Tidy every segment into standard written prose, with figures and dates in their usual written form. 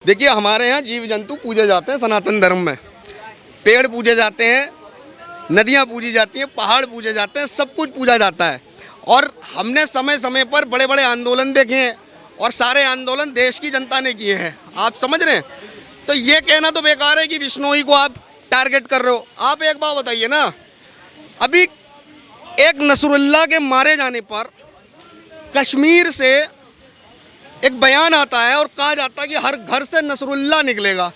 देखिए, हमारे यहाँ जीव जंतु पूजे जाते हैं सनातन धर्म में। पेड़ पूजे जाते हैं, नदियाँ पूजी जाती हैं, पहाड़ पूजे जाते हैं, सब कुछ पूजा जाता है। और हमने समय समय पर बड़े बड़े आंदोलन देखे हैं और सारे आंदोलन देश की जनता ने किए हैं। आप समझ रहे हैं? तो ये कहना तो बेकार है कि विश्नोई को आप टारगेट कर रहे हो। आप एक बात बताइए ना, अभी एक नसरुल्लाह के मारे जाने पर कश्मीर से एक बयान आता है और कहा जाता है कि हर घर से नसरुल्लाह निकलेगा।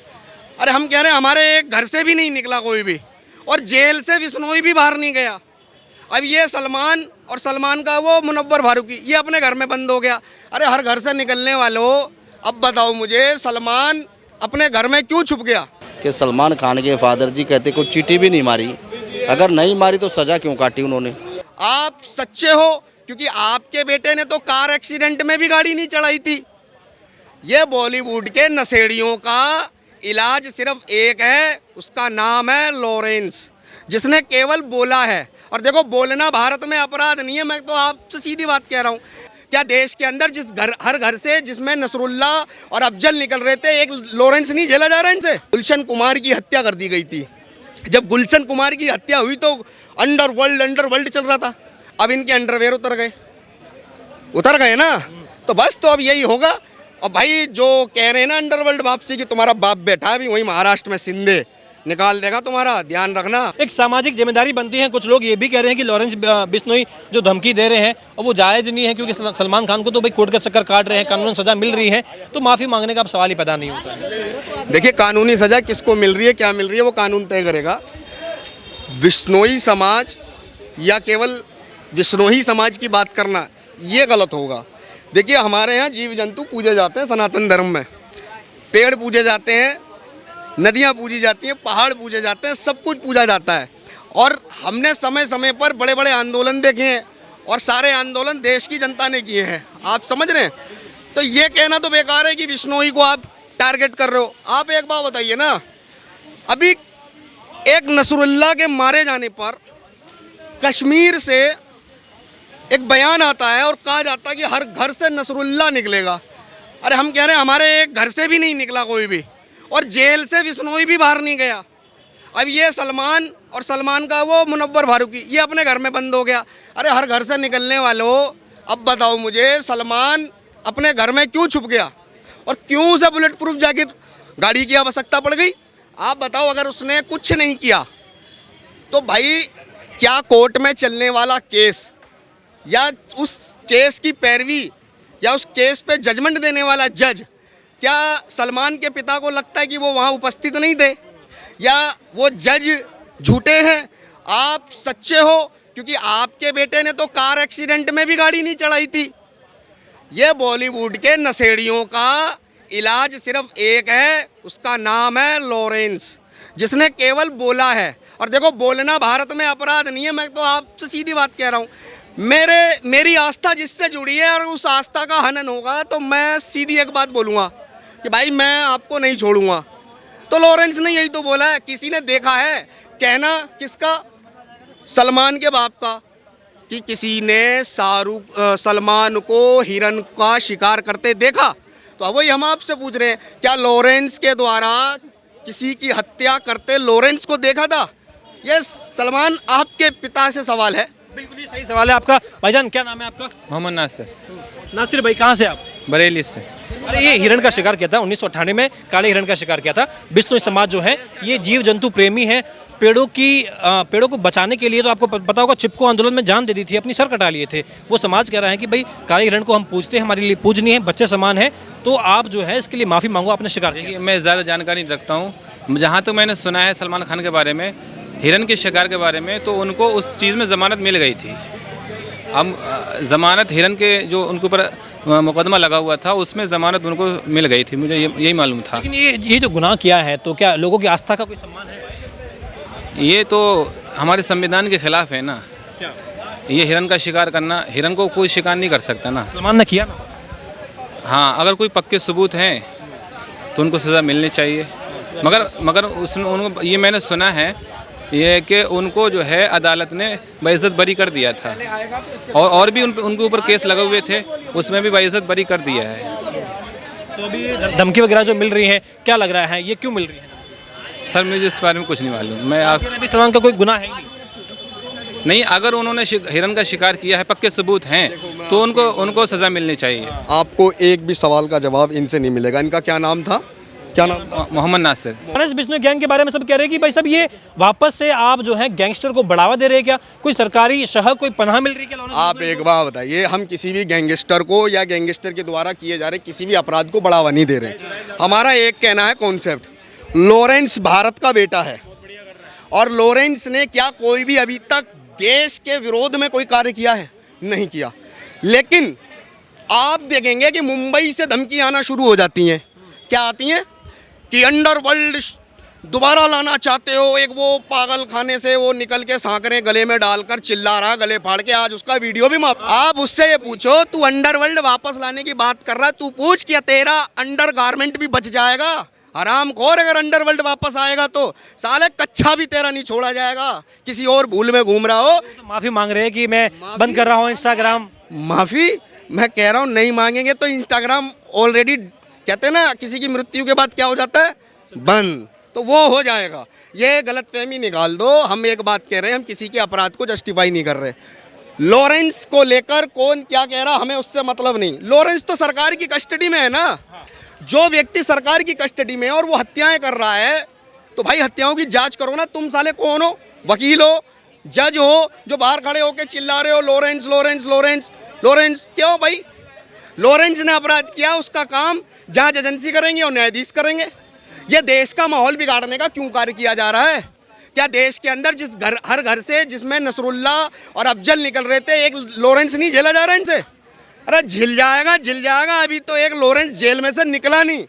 अरे हम कह रहे हैं हमारे एक घर से भी नहीं निकला कोई भी, और जेल से विश्नोई भी बाहर नहीं गया। अब ये सलमान और सलमान का वो मुनव्वर फारूकी, ये अपने घर में बंद हो गया। अरे हर घर से निकलने वालों, अब बताओ मुझे, सलमान अपने घर में क्यों छुप गया? कि सलमान खान के फादर जी कहते कोई चीटी भी नहीं मारी, अगर नहीं मारी तो सज़ा क्यों काटी उन्होंने? आप सच्चे हो, क्योंकि आपके बेटे ने तो कार एक्सीडेंट में भी गाड़ी नहीं चढ़ाई थी। ये बॉलीवुड के नशेड़ियों का इलाज सिर्फ एक है, उसका नाम है लॉरेंस, जिसने केवल बोला है। और देखो, बोलना भारत में अपराध नहीं है, मैं तो आपसे सीधी बात कह रहा हूँ। क्या देश के अंदर हर घर से जिसमें नसरुल्लाह और अफजल निकल रहे थे, एक लॉरेंस नहीं झेला जा रहा इनसे? गुलशन कुमार की हत्या कर दी गई थी। जब गुलशन कुमार की हत्या हुई तो अंडरवर्ल्ड चल रहा था। अब इनके अंडरवेयर उतर गए ना, तो बस तो अब यही होगा। और भाई जो कह रहे हैं ना अंडरवर्ल्ड वापसी की, तुम्हारा बाप बैठा है भी वहीं महाराष्ट्र में, सिंधे निकाल देगा तुम्हारा, ध्यान रखना। एक सामाजिक जिम्मेदारी बनती है। कुछ लोग ये भी कह रहे हैं कि लॉरेंस बिश्नोई जो धमकी दे रहे हैं और वो जायज़ नहीं है, क्योंकि सलमान खान को तो भाई कोर्ट का चक्कर काट रहे हैं, कानूनी सज़ा मिल रही है, तो माफ़ी मांगने का अब सवाल ही पैदा नहीं होता है। देखिए, कानूनी सज़ा किसको मिल रही है, क्या मिल रही है, वो कानून तय करेगा। बिश्नोई समाज या केवल बिश्नोई समाज की बात करना ये गलत होगा। देखिए, हमारे यहाँ जीव जंतु पूजे जाते हैं सनातन धर्म में। पेड़ पूजे जाते हैं, नदियाँ पूजी जाती हैं, पहाड़ पूजे जाते हैं, सब कुछ पूजा जाता है। और हमने समय समय पर बड़े बड़े आंदोलन देखे हैं और सारे आंदोलन देश की जनता ने किए हैं। आप समझ रहे हैं? तो ये कहना तो बेकार है कि विश्नोई को आप टारगेट कर रहे हो। आप एक बात बताइए ना, अभी एक नसरुल्लाह के मारे जाने पर कश्मीर से एक बयान आता है और कहा जाता है कि हर घर से नसरुल्लाह निकलेगा। अरे हम कह रहे हैं हमारे एक घर से भी नहीं निकला कोई भी, और जेल से विश्नोई भी बाहर नहीं गया। अब ये सलमान और सलमान का वो मुनव्वर फारूकी, ये अपने घर में बंद हो गया। अरे हर घर से निकलने वालों, अब बताओ मुझे, सलमान अपने घर में क्यों छुप गया और क्यों उसे बुलेट प्रूफ जैकेट गाड़ी की आवश्यकता पड़ गई? आप बताओ, अगर उसने कुछ नहीं किया तो भाई क्या कोर्ट में चलने वाला केस या उस केस की पैरवी या उस केस पे जजमेंट देने वाला जज, क्या सलमान के पिता को लगता है कि वो वहाँ उपस्थित नहीं थे, या वो जज झूठे हैं? आप सच्चे हो, क्योंकि आपके बेटे ने तो कार एक्सीडेंट में भी गाड़ी नहीं चढ़ाई थी। ये बॉलीवुड के नशेड़ियों का इलाज सिर्फ एक है, उसका नाम है लॉरेंस, जिसने केवल बोला है। और देखो, बोलना भारत में अपराध नहीं है, मैं तो आपसे सीधी बात कह रहा हूँ। मेरी आस्था जिससे जुड़ी है और उस आस्था का हनन होगा तो मैं सीधी एक बात बोलूँगा कि भाई मैं आपको नहीं छोड़ूंगा। तो लॉरेंस ने यही तो बोला है। किसी ने देखा है कहना किसका? सलमान के बाप का, कि किसी ने सलमान को हिरन का शिकार करते देखा? तो वही हम आपसे पूछ रहे हैं, क्या लॉरेंस के द्वारा किसी की हत्या करते लॉरेंस को देखा था? ये सलमान आपके पिता से सवाल है। बिल्कुल ही सही सवाल है आपका। भाईजान, क्या नाम है आपका? मोहम्मद नासिर। नासिर भाई, कहाँ से आप? बरेली से। अरे ये हिरण का शिकार किया था 1998 में, काले हिरण का शिकार किया था। बिश्नोई समाज जो है ये जीव जंतु प्रेमी है। पेड़ों को बचाने के लिए तो आपको पता होगा चिपको आंदोलन में जान दे दी थी, अपनी सर कटा लिए थे। वो समाज कह रहा है कि भाई काले हिरण को हम पूजते हैं, हमारे लिए पूजनीय है, बच्चे समान है, तो आप जो है इसके लिए माफ़ी मांगो, आपने शिकार किया। मैं ज़्यादा जानकारी रखता हूँ। जहाँ तक मैंने सुना है सलमान खान के बारे में, हिरन के शिकार के बारे में, तो उनको उस चीज़ में ज़मानत मिल गई थी। अब ज़मानत हिरन के जो उनके ऊपर मुकदमा लगा हुआ था उसमें ज़मानत उनको मिल गई थी, मुझे यही मालूम था। लेकिन ये जो गुनाह किया है, तो क्या लोगों की आस्था का कोई सम्मान है? ये तो हमारे संविधान के खिलाफ है ना। क्या ये हिरन का शिकार करना, हिरन को कोई शिकार नहीं कर सकता ना। सलमान ने किया ना। हाँ, अगर कोई पक्के सबूत हैं तो उनको सज़ा मिलनी चाहिए। मगर उसने उनको, ये मैंने सुना है ये कि उनको जो है अदालत ने बेइज्जत बरी कर दिया था, और भी उनके ऊपर केस लगे हुए थे, उसमें भी बेइज्जत बरी कर दिया है। तो अभी धमकी वगैरह जो मिल रही है, क्या लग रहा है ये क्यों मिल रही है? सर मुझे इस बारे में कुछ नहीं मालूम। मैं आप अभी सलमान का कोई गुनाह है ही नहीं। नहीं, अगर उन्होंने हिरन का शिकार किया है, पक्के सबूत हैं, तो उनको सज़ा मिलनी चाहिए। आपको एक भी सवाल का जवाब इनसे नहीं मिलेगा। इनका क्या नाम था, क्या नाम था? मोहम्मद नासिर। लॉरेंस बिश्नोई गैंग के बारे में सब कह रहे हैं कि भाई साहब ये वापस से आप जो है गैंगस्टर को बढ़ावा दे रहे हैं क्या? कोई सरकारी शह, कोई पनाह मिल रही है क्या लॉरेंस आप बिश्नोई एक बात बताइए, हम किसी भी गैंगस्टर को या गैंगस्टर के द्वारा किए जा रहे किसी भी अपराध को बढ़ावा नहीं दे रहे। हमारा एक कहना है कॉन्सेप्ट, लॉरेंस भारत का बेटा है और लॉरेंस ने क्या कोई भी अभी तक देश के विरोध में कोई कार्य किया है? नहीं किया। लेकिन आप देखेंगे कि मुंबई से धमकी आना शुरू हो जाती हैं। क्या आती हैं? कि अंडरवर्ल्ड दोबारा लाना चाहते हो। एक वो पागल खाने से वो निकल के सांकरे गले में डालकर चिल्ला रहा, गले फाड़ के। आज उसका वीडियो भी आप उससे ये पूछो, तू अंडरवर्ल्ड वापस लाने की बात कर रहा है, तू पूछ क्या तेरा अंडर गारमेंट भी बच जाएगा? हराम खोर, अगर अंडरवर्ल्ड वापस आएगा तो साले कच्चा भी तेरा नहीं छोड़ा जाएगा। किसी और भूल में घूम रहा हो। तो माफी मांग रहे हैं कि मैं बंद कर रहा हूँ इंस्टाग्राम। माफी मैं कह रहा हूँ, नहीं मांगेंगे तो इंस्टाग्राम ऑलरेडी कहते हैं ना, किसी की मृत्यु के बाद क्या हो जाता है? बंद। तो वो हो जाएगा। ये गलतफहमी निकाल दो। हम एक बात कह रहे हैं, हम किसी के अपराध को जस्टिफाई नहीं कर रहे। लॉरेंस को लेकर कौन क्या कह रहा, हमें उससे मतलब नहीं। लॉरेंस तो सरकार की कस्टडी में है ना। जो व्यक्ति सरकार की कस्टडी में है और वो हत्याएं कर रहा है, तो भाई हत्याओं की जांच करो ना। तुम साले कौन हो? वकील हो, जज हो, जो बाहर खड़े होकर चिल्ला रहे हो लॉरेंस लॉरेंस लॉरेंस लॉरेंस? क्यों भाई? लॉरेंस ने अपराध किया, उसका काम जांच एजेंसी करेंगे और न्यायाधीश करेंगे। ये देश का माहौल बिगाड़ने का क्यों कार्य किया जा रहा है? क्या देश के अंदर हर घर से जिसमें नसरुल्ला और अफजल निकल रहे थे, एक लॉरेंस नहीं झेला जा रहा इनसे? अरे झिल जाएगा। अभी तो एक लॉरेंस जेल में से निकला नहीं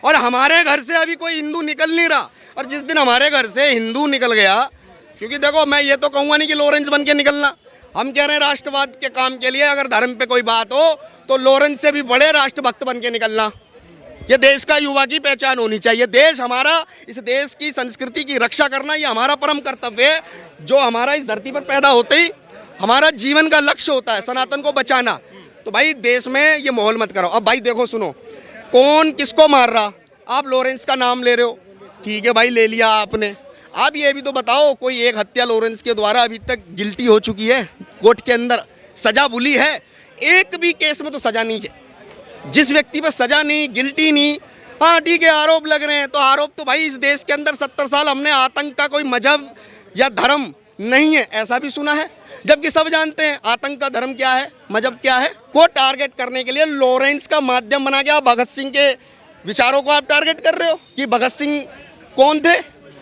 और हमारे घर से अभी कोई हिंदू निकल नहीं रहा। और जिस दिन हमारे घर से हिंदू निकल गया, क्योंकि देखो मैं ये तो कहूँगा नहीं कि लॉरेंस बन के निकलना, हम कह रहे हैं राष्ट्रवाद के काम के लिए अगर धर्म पे कोई बात हो तो लॉरेंस से भी बड़े राष्ट्रभक्त बन के निकलना। ये देश का युवा की पहचान होनी चाहिए। देश हमारा, इस देश की संस्कृति की रक्षा करना ये हमारा परम कर्तव्य है। जो हमारा इस धरती पर पैदा होते ही हमारा जीवन का लक्ष्य होता है सनातन को बचाना। तो भाई देश में ये माहौल मत करो। अब भाई देखो सुनो, कौन किसको मार रहा? आप लॉरेंस का नाम ले रहे हो, ठीक है भाई, ले लिया आपने। आप ये भी तो बताओ, कोई एक हत्या लॉरेंस के द्वारा अभी तक गिल्टी हो चुकी है, कोर्ट के अंदर सजा बुली है? एक भी केस में तो सजा नहीं है। जिस व्यक्ति पर सजा नहीं, गिल्टी नहीं, हाँ ठीक है आरोप लग रहे हैं, तो आरोप तो भाई इस देश के अंदर 70 साल हमने आतंक का कोई मजहब या धर्म नहीं है ऐसा भी सुना है, जबकि सब जानते हैं आतंक का धर्म क्या है, मजहब क्या है। को टारगेट करने के लिए लॉरेंस का माध्यम बना के आप भगत सिंह के विचारों को आप टारगेट कर रहे हो कि भगत सिंह कौन थे?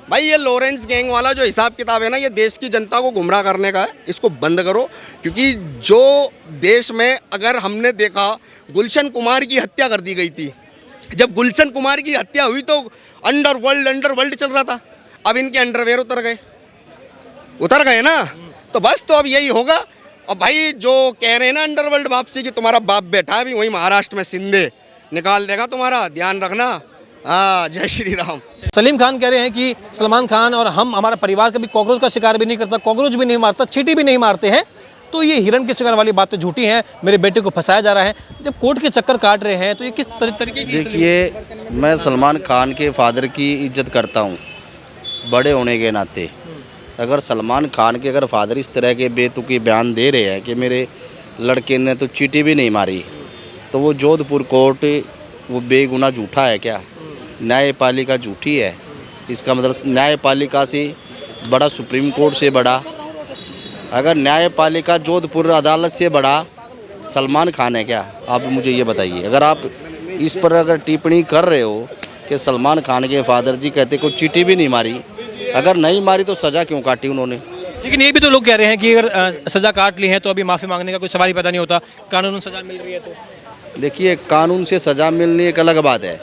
भाई ये लॉरेंस गैंग वाला जो हिसाब किताब है ना, ये देश की जनता को गुमराह करने का है। इसको बंद करो, क्योंकि जो देश में अगर हमने देखा गुलशन कुमार की हत्या कर दी गई थी, जब गुलशन कुमार की हत्या हुई तो अंडरवर्ल्ड चल रहा था। अब इनके अंडरवेयर उतर गए ना, तो बस तो अब यही होगा। अब भाई जो कह रहे हैं ना अंडरवर्ल्ड वापसी की, तुम्हारा बाप बैठा है भी वहीं महाराष्ट्र में, सिंधे निकाल देगा तुम्हारा, ध्यान रखना। हाँ, जय श्री राम। सलीम खान कह रहे हैं कि सलमान खान और हमारा परिवार कभी कॉकरोच का शिकार भी नहीं करता, कॉकरोच भी नहीं मारता, चींटी भी नहीं मारते हैं, तो ये हिरण के शिकार वाली बातें झूठी हैं, मेरे बेटे को फंसाया जा रहा है। जब कोर्ट के चक्कर काट रहे हैं तो ये किस तरीके की? देखिए, मैं सलमान खान के फादर की इज्जत करता हूँ बड़े होने के नाते। अगर सलमान खान के अगर फादर इस तरह के बेतुकी बयान दे रहे हैं कि मेरे लड़के ने तो चींटी भी नहीं मारी, तो वो जोधपुर कोर्ट वो बेगुनाह झूठा है क्या? न्यायपालिका झूठी है। इसका मतलब न्यायपालिका से बड़ा सुप्रीम कोर्ट से बड़ा, अगर न्यायपालिका जोधपुर अदालत से बड़ा सलमान खान है क्या? आप मुझे ये बताइए। अगर आप इस पर अगर टिप्पणी कर रहे हो कि सलमान खान के फादर जी कहते कोई चींटी भी नहीं मारी, अगर नहीं मारी तो सज़ा क्यों काटी उन्होंने? लेकिन ये भी तो लोग कह रहे हैं कि अगर सज़ा काट ली है तो अभी माफ़ी मांगने का कोई सवाल ही पैदा नहीं होता, कानून सज़ा मिल रही है तो। देखिए, कानून से सज़ा मिलनी एक अलग बात है,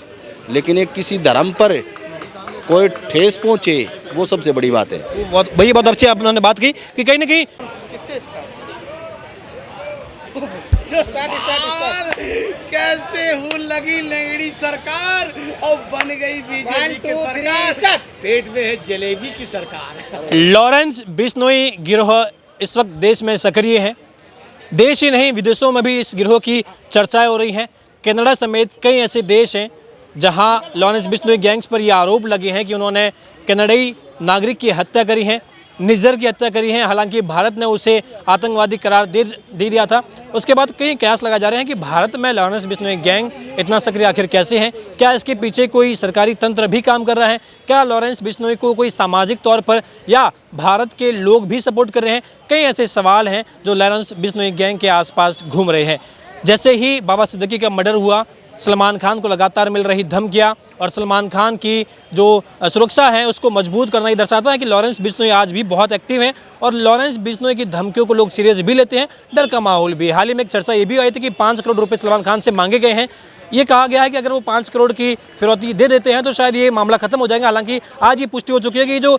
लेकिन एक किसी धर्म पर कोई ठेस पहुँचे वो सबसे बड़ी बात है। बहुत अच्छी आपने बात की कि कहीं ना कहीं कैसे हूँ लगी लंगड़ी सरकार और बन गई बीजेपी की सरकार, पेट में है जलेबी की सरकार। लॉरेंस बिश्नोई गिरोह इस वक्त देश में सक्रिय है। देश ही नहीं विदेशों में भी इस गिरोह की चर्चाएं हो रही हैं। कनाडा समेत कई ऐसे देश हैं जहां लॉरेंस बिश्नोई गैंग्स पर ये आरोप लगे हैं कि उन्होंने कनाडाई नागरिक की हत्या करी है, निज्जर की हत्या करी है। हालांकि भारत ने उसे आतंकवादी करार दे दिया था। उसके बाद कई कयास लगाए जा रहे हैं कि भारत में लॉरेंस बिश्नोई गैंग इतना सक्रिय आखिर कैसे हैं, क्या इसके पीछे कोई सरकारी तंत्र भी काम कर रहा है, क्या लॉरेंस बिश्नोई को कोई सामाजिक तौर पर या भारत के लोग भी सपोर्ट कर रहे हैं। कई ऐसे सवाल हैं जो लॉरेंस बिश्नोई गैंग के आसपास घूम रहे हैं। जैसे ही बाबा सिद्दीकी का मर्डर हुआ, सलमान खान को लगातार मिल रही धमकियां और सलमान खान की जो सुरक्षा है उसको मजबूत करना ये दर्शाता है कि लॉरेंस बिश्नोई आज भी बहुत एक्टिव हैं और लॉरेंस बिश्नोई की धमकियों को लोग सीरियस भी लेते हैं। डर का माहौल भी। हाल ही में एक चर्चा ये भी आई थी कि 5 करोड़ रुपए सलमान खान से मांगे गए हैं। ये कहा गया है कि अगर वो 5 करोड़ की फिरौती दे देते हैं तो शायद ये मामला खत्म हो जाएगा। हालांकि आज ये पुष्टि हो चुकी है कि जो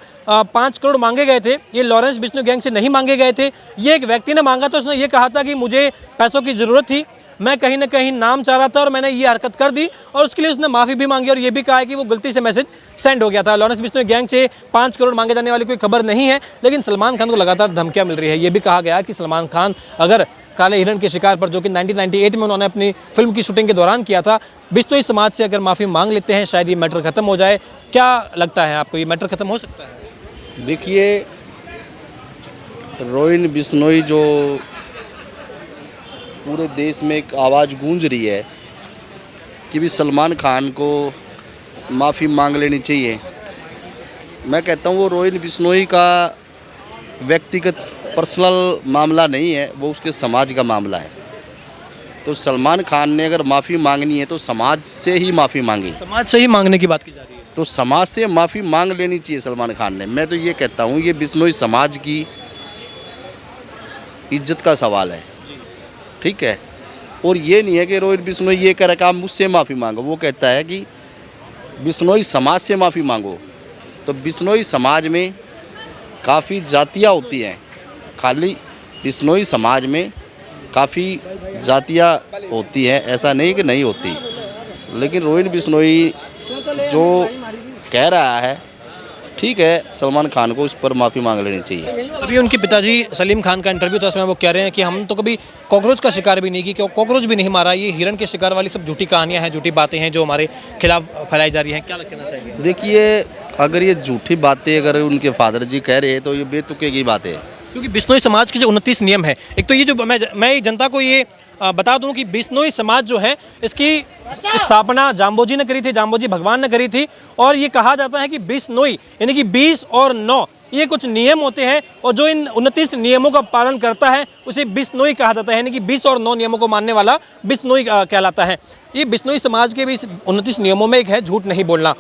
5 करोड़ मांगे गए थे ये लॉरेंस बिश्नोई गैंग से नहीं मांगे गए थे। ये एक व्यक्ति ने मांगा था, उसने ये कहा था कि मुझे पैसों की ज़रूरत थी, मैं कहीं ना कहीं नाम चाह रहा था और मैंने ये हरकत कर दी और उसके लिए उसने माफ़ी भी मांगी और ये भी कहा है कि वो गलती से मैसेज सेंड हो गया था। लॉरेंस बिश्नोई गैंग से 5 करोड़ मांगे जाने वाली कोई खबर नहीं है, लेकिन सलमान खान को लगातार धमकियां मिल रही है। ये भी कहा गया कि सलमान खान अगर काले हिरण के शिकार पर, जो कि 1998 में उन्होंने अपनी फिल्म की शूटिंग के दौरान किया था, बिश्नोई समाज से अगर माफ़ी मांग लेते हैं शायद ये मैटर खत्म हो जाए। क्या लगता है आपको, ये मैटर खत्म हो सकता है? देखिए, रोहिन बिश्नोई जो पूरे देश में एक आवाज़ गूंज रही है कि भी सलमान खान को माफ़ी मांग लेनी चाहिए। मैं कहता हूँ वो रोहिन बिश्नोई का व्यक्तिगत पर्सनल मामला नहीं है, वो उसके समाज का मामला है। तो सलमान खान ने अगर माफ़ी मांगनी है तो समाज से ही माफ़ी मांगे। समाज से ही मांगने की बात की जा रही है, तो समाज से माफ़ी मांग लेनी चाहिए सलमान खान ने। मैं तो ये कहता हूँ ये बिश्नोई समाज की इज्जत का सवाल है, ठीक है। और ये नहीं है कि रोहित बिश्नोई ये कह रहा कि आप मुझसे माफ़ी मांगो। वो कहता है कि बिश्नोई समाज से माफ़ी मांगो। तो बिश्नोई समाज में काफ़ी जातियाँ होती हैं, खाली बिश्नोई समाज में काफ़ी जातियाँ होती हैं, ऐसा नहीं कि नहीं होती। लेकिन रोहित बिश्नोई जो कह रहा है ठीक है, सलमान खान को इस पर माफ़ी मांग लेनी चाहिए। अभी उनके पिताजी सलीम खान का इंटरव्यू था, उसमें वो कह रहे हैं कि हम तो कभी कॉकरोच का शिकार भी नहीं की, कॉकरोच भी नहीं मारा। ये हिरण के शिकार वाली सब झूठी कहानियां हैं, झूठी बातें हैं जो हमारे खिलाफ फैलाई जा रही हैं। क्या कहना चाहिए? देखिए, अगर ये झूठी बातें अगर उनके फादर जी कह रहे हैं तो ये बेतुके की बातें हैं। क्योंकि बिश्नोई समाज के जो 29 नियम है, एक तो ये जो मैं जनता को ये बता दूं कि बिश्नोई समाज जो है इसकी स्थापना जाम्बोजी ने करी थी, जाम्बोजी भगवान ने करी थी। और ये कहा जाता है कि बिश्नोई यानी कि 20 और 9 ये कुछ नियम होते हैं और जो इन 29 नियमों का पालन करता है उसे बिश्नोई कहा जाता है, यानी कि 20 और 9 नियमों को मानने वाला बिश्नोई कहलाता है। ये बिश्नोई समाज के भी 29 नियमों में एक है झूठ नहीं बोलना।